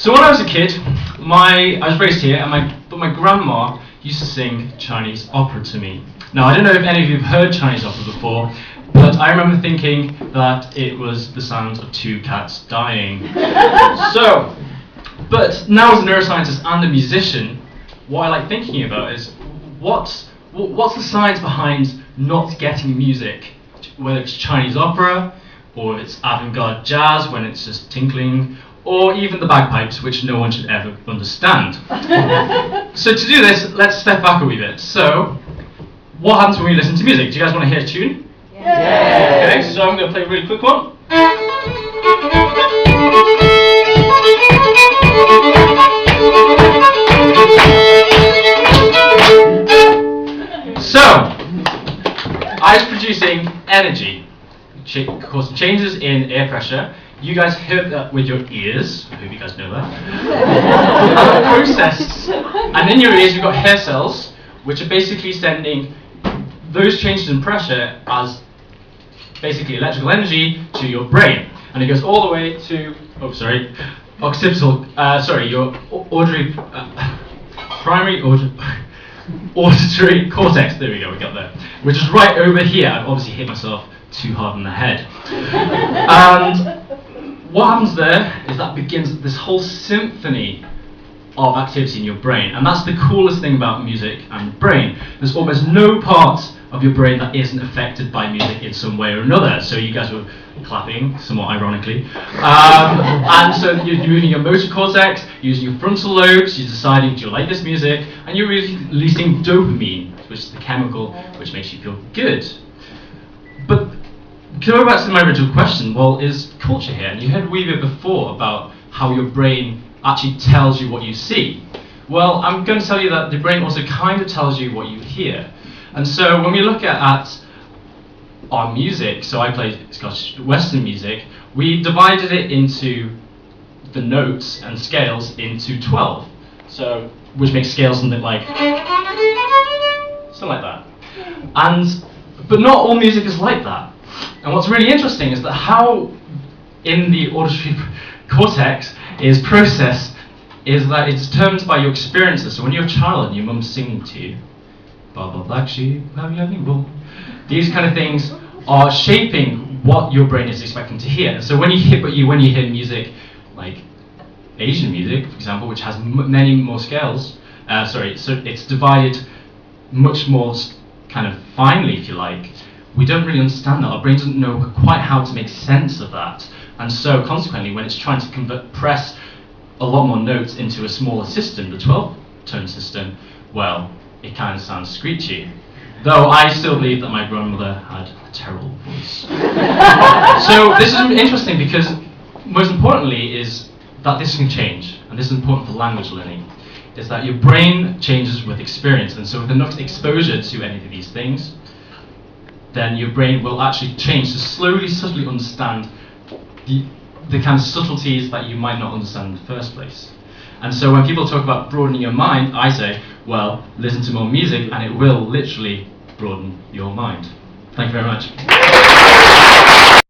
So when I was a kid, I was raised here, but my grandma used to sing Chinese opera to me. Now, I don't know if any of you have heard Chinese opera before, but I remember thinking that it was the sound of two cats dying. But now as a neuroscientist and a musician, what I like thinking about is what's the science behind not getting music, whether it's Chinese opera, or it's avant-garde jazz when it's just tinkling, or even the bagpipes, which no one should ever understand. So to do this, let's step back a wee bit. So, what happens when we listen to music? Do you guys want to hear a tune? Yeah. Okay, so I'm going to play a really quick one. So, I was producing energy, causing changes in air pressure. You guys heard that with your ears. I hope you guys know that. And the process, and in your ears you've got hair cells, which are basically sending those changes in pressure as basically electrical energy to your brain, and it goes all the way to your primary auditory cortex. There we go, we got there, which is right over here. I've obviously hit myself too hard on the head. And what happens there is that begins this whole symphony of activity in your brain, and that's the coolest thing about music and the brain. There's almost no part of your brain that isn't affected by music in some way or another. So you guys were clapping, somewhat ironically. And so you're moving your motor cortex, using your frontal lobes, you're deciding, do you like this music? And you're releasing dopamine, which is the chemical which makes you feel good. But going back to my original question, well, is culture here? And you heard a wee bit before about how your brain actually tells you what you see. Well, I'm going to tell you that the brain also kind of tells you what you hear. And so when we look at our music, so I play Scottish Western music, we divided it into the notes and scales into 12. So, which makes scales something like that. But not all music is like that. And what's really interesting is that how in the auditory cortex is processed is that it's determined by your experiences. So when you're a child and your mum's singing to you, Baba Black Sheep, these kind of things are shaping what your brain is expecting to hear. And so when you hear music like Asian music, for example, which has many more scales, so it's divided much more kind of finely, if you like. We don't really understand that. Our brain doesn't know quite how to make sense of that. And so consequently, when it's trying to compress a lot more notes into a smaller system, the 12-tone system, well, it kind of sounds screechy. Though I still believe that my grandmother had a terrible voice. So this is interesting because most importantly is that this can change, and this is important for language learning, is that your brain changes with experience, and so with enough exposure to any of these things, then your brain will actually change to slowly, subtly understand the kind of subtleties that you might not understand in the first place. And so when people talk about broadening your mind, I say, well, listen to more music and it will literally broaden your mind. Thank you very much.